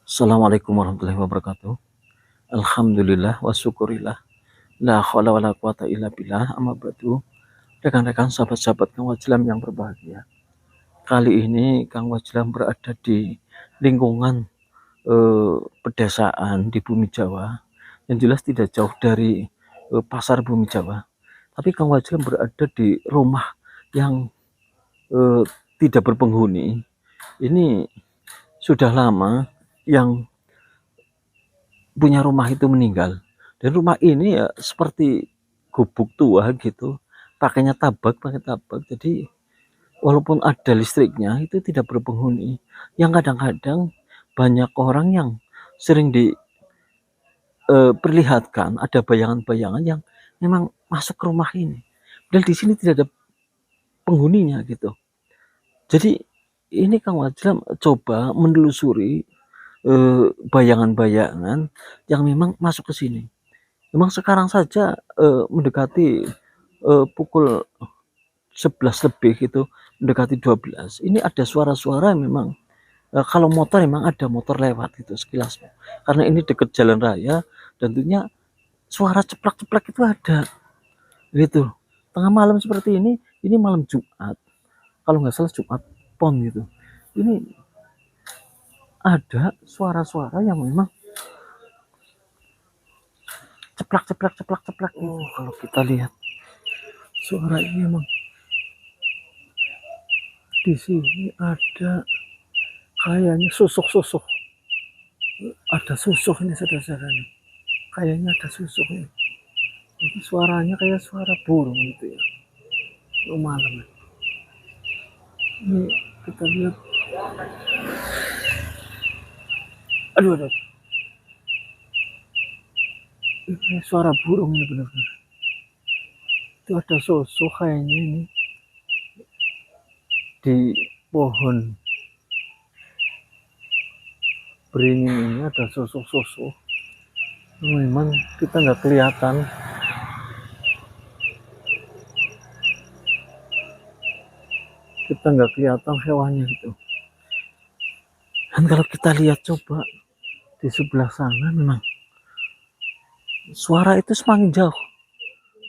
Assalamualaikum warahmatullahi wabarakatuh. Alhamdulillah wa syukurillah. La haula wala quwata illa billah. Amma ba'du. Rekan-rekan sahabat-sahabat Kang Wajlam yang berbahagia. Kali ini Kang Wajlam berada di lingkungan pedesaan di Bumi Jawa. Yang jelas tidak jauh dari pasar Bumi Jawa. Tapi Kang Wajlam berada di rumah yang eh, tidak berpenghuni. Ini sudah lama yang punya rumah itu meninggal, dan rumah ini ya seperti gubuk tua gitu, pakai tabak, jadi walaupun ada listriknya itu tidak berpenghuni. Yang kadang-kadang banyak orang yang sering diperlihatkan ada bayangan-bayangan yang memang masuk ke rumah ini, dan di sini tidak ada penghuninya gitu. Jadi ini Kang Wajlam coba menelusuri bayangan-bayangan yang memang masuk ke sini. Memang sekarang saja mendekati pukul 11 lebih gitu, mendekati 12. Ini ada suara-suara memang kalau motor memang ada motor lewat gitu sekilas. Karena ini dekat jalan raya dan tentunya suara ceplak-ceplak itu ada gitu. Tengah malam seperti ini malam Jumat. Kalau nggak salah Jumat Pon gitu. Ini ada suara-suara yang memang ceplak-ceplak gitu. Kalau kita lihat suara ini memang di sini ada kayaknya susuk-susuk, ada susuk ini saudara-saudara nih, kayaknya ada susuk ini. Ini suaranya kayak suara burung gitu ya, malam ini kita lihat. Aduh, ini suara burung ini benar-benar. Itu ada susuk kayaknya ini di pohon beringin ini, ada susuk-susuk. Memang kita nggak kelihatan, hewannya itu. Dan kalau kita lihat coba di sebelah sana, memang suara itu semakin jauh,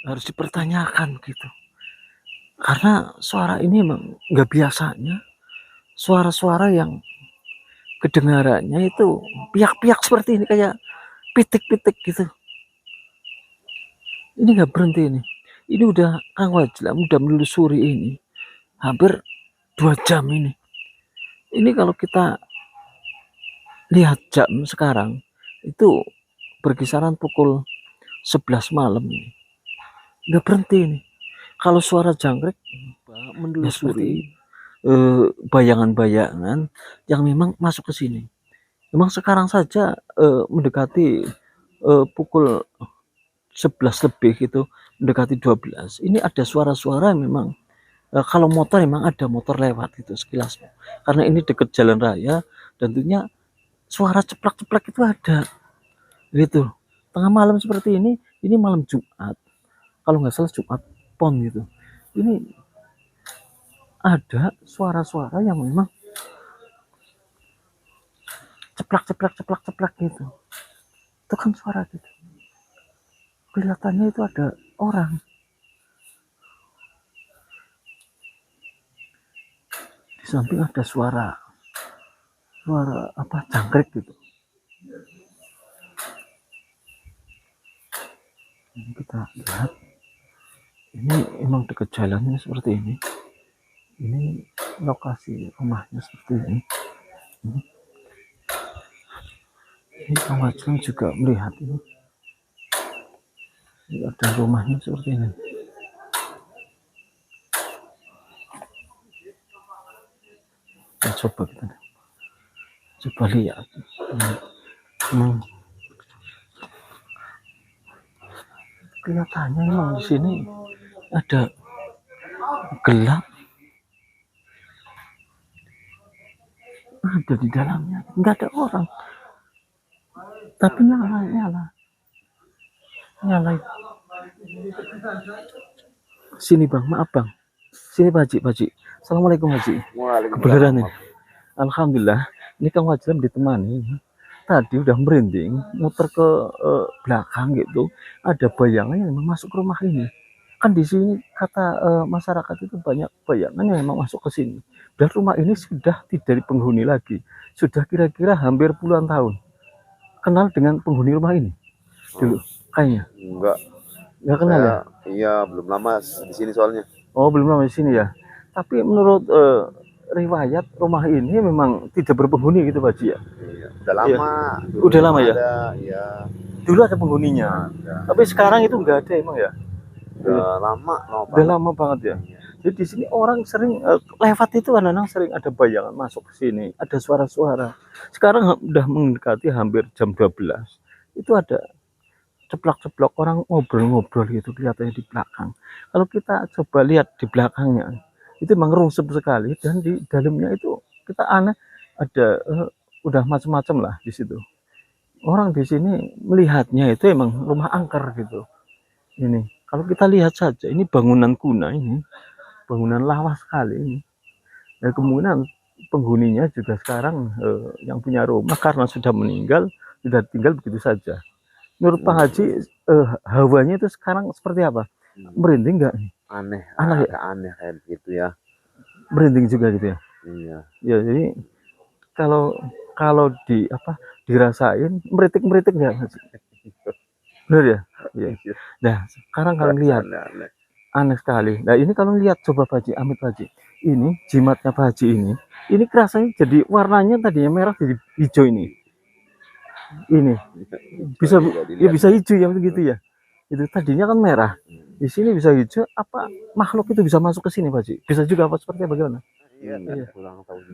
harus dipertanyakan gitu. Karena suara ini memang nggak biasanya, suara-suara yang kedengarannya itu piak-piak seperti ini, kayak pitik-pitik gitu. Ini nggak berhenti ini. Ini udah Kang Wajlam udah menelusuri ini hampir 2 jam ini. Ini kalau kita lihat jam sekarang itu berkisaran pukul 11 malam ini. Nggak berhenti ini. Kalau suara jangkrik menelusuri bayangan-bayangan yang memang masuk ke sini. Memang sekarang saja mendekati pukul 11 lebih gitu, mendekati 12. Ini ada suara-suara memang kalau motor memang ada motor lewat gitu sekilas. Karena ini dekat jalan raya dan tentunya suara ceplak-ceplak itu ada gitu. Tengah malam seperti ini malam Jumat. Kalau nggak salah Jumat Pon gitu. Ini ada suara-suara yang memang ceplak gitu. Itu kan suara gitu. Kelihatannya itu ada orang. Di samping ada suara apa, jangkrik gitu. Ini kita lihat, ini emang dekat jalannya seperti ini. Ini lokasi rumahnya seperti ini. Ini Kang Wajlam juga melihat ini. Ini ada rumahnya seperti ini. Kita coba lihat. Kelihatannya memang di sini ada gelap, ada di dalamnya, nggak ada orang, tapi nyala. Sini bang, maaf bang, sini Pak Haji. Assalamualaikum Haji. Kebenaran ini. Alhamdulillah, ini Kang Wajlam ditemani tadi udah merinding, muter ke belakang gitu, ada bayangan yang memang masuk ke rumah ini. Kan di sini kata masyarakat itu banyak bayangan yang memang masuk ke sini. Dan rumah ini sudah tidak dipenghuni lagi. Sudah kira-kira hampir puluhan tahun. Kenal dengan penghuni rumah ini dulu kayaknya. Nggak kenal ya? Iya, belum lama di sini soalnya. Oh, belum lama di sini ya. Tapi menurut riwayat rumah ini memang tidak berpenghuni gitu Pak Ji ya? Iya, udah lama. Iya. Udah lama ya? Iya. Dulu ada penghuninya. Tapi sekarang itu nggak ada emang ya? Udah lama, Udah lama banget ya. Iya. Jadi di sini orang sering lewat itu kadang-kadang sering ada bayangan masuk ke sini, ada suara-suara. Sekarang udah mendekati hampir jam 12. Itu ada ceplok-ceplok orang ngobrol-ngobrol gitu kelihatannya di belakang. Kalau kita coba lihat di belakangnya, itu memang rungsep sekali dan di dalamnya itu kita aneh ada udah macam-macam lah di situ. Orang di sini melihatnya itu emang rumah angker gitu. Ini kalau kita lihat saja ini bangunan kuno ini, bangunan lawas sekali ini. Dan kemungkinan penghuninya juga sekarang yang punya rumah karena sudah meninggal, sudah tinggal begitu saja. Menurut Pak Haji, hawanya itu sekarang seperti apa? Merinding nggak? Aneh, Aneh ya? aneh kayak gitu ya. Merinding juga gitu ya? Iya. Ya jadi kalau kalau dirasain meritik-meritik nggak? Bener ya? Iya. Nah sekarang kalau lihat aneh sekali. Nah ini kalau lihat coba Pak Haji, Amit Pak Haji, ini jimatnya Pak Haji ini rasanya jadi warnanya tadinya merah jadi hijau ini. Ini bisa ya bisa hijau ya begitu ya. Itu tadinya kan merah. Di sini bisa hijau, apa makhluk itu bisa masuk ke sini Pak Haji? Bisa juga apa seperti bagaimana? Iya.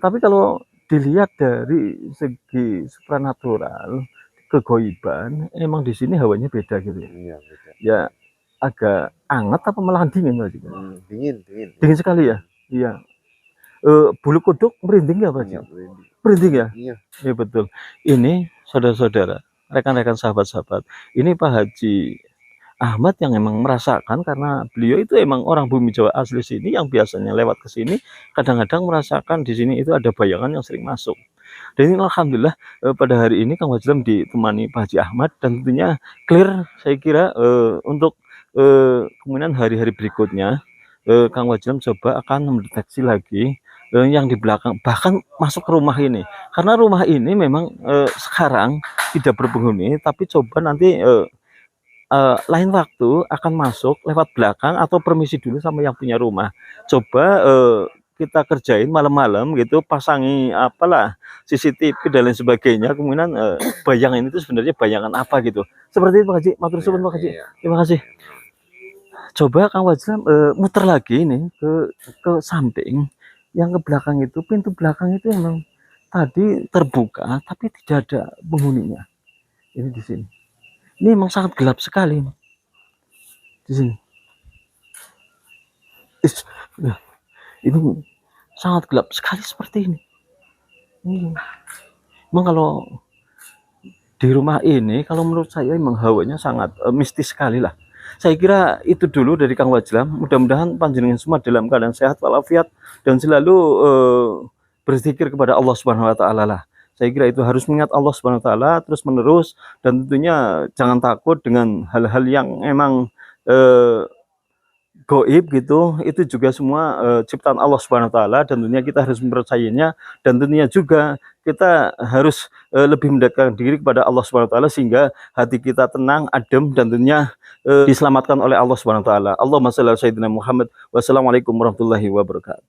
Tapi kalau dilihat dari segi supranatural, kegoiban, emang di sini hawanya beda gitu ya. Iya, beda. Ya agak hangat apa malah dingin Pak Haji? Dingin. Dingin sekali ya? Iya. Bulu kuduk merinding nggak Pak Haji? Merinding ya? Iya. Iya betul. Ini saudara-saudara, rekan-rekan sahabat-sahabat, ini Pak Haji Ahmad yang emang merasakan karena beliau itu emang orang bumi Jawa asli sini yang biasanya lewat ke sini kadang-kadang merasakan di sini itu ada bayangan yang sering masuk. Dan ini alhamdulillah pada hari ini Kang Wajlam ditemani Pak Haji Ahmad dan tentunya clear saya kira untuk kemudian hari-hari berikutnya Kang Wajlam coba akan mendeteksi lagi yang di belakang bahkan masuk ke rumah ini karena rumah ini memang sekarang tidak berpenghuni tapi coba nanti lain waktu akan masuk lewat belakang atau permisi dulu sama yang punya rumah. Coba kita kerjain malam-malam gitu, pasangi apalah CCTV dan lain sebagainya. Kemudian bayangan itu sebenarnya bayangan apa gitu. Seperti itu Pak Haji. Matur suwun Pak Haji. Terima kasih. Coba Kang Wajlam muter lagi nih ke samping. Yang ke belakang itu pintu belakang itu memang tadi terbuka tapi tidak ada penghuninya. Ini di sini. Ini memang sangat gelap sekali di sini. Ini sangat gelap sekali seperti ini. Memang kalau di rumah ini, kalau menurut saya memang hawanya sangat mistis sekali lah. Saya kira itu dulu dari Kang Wajlam. Mudah-mudahan panjenengan semua dalam keadaan sehat walafiat dan selalu berzikir kepada Allah Subhanahu wa taala lah. Saya kira itu harus mengingat Allah Subhanahu wa taala terus menerus dan tentunya jangan takut dengan hal-hal yang emang goib gitu, itu juga semua ciptaan Allah Subhanahu wa taala dan tentunya kita harus mempercayainya dan tentunya juga kita harus lebih mendekatkan diri kepada Allah Subhanahu wa taala sehingga hati kita tenang, adem dan tentunya diselamatkan oleh Allah Subhanahu wa taala. Allahumma shalli ala sayyidina Muhammad. Wassalamualaikum warahmatullahi wabarakatuh.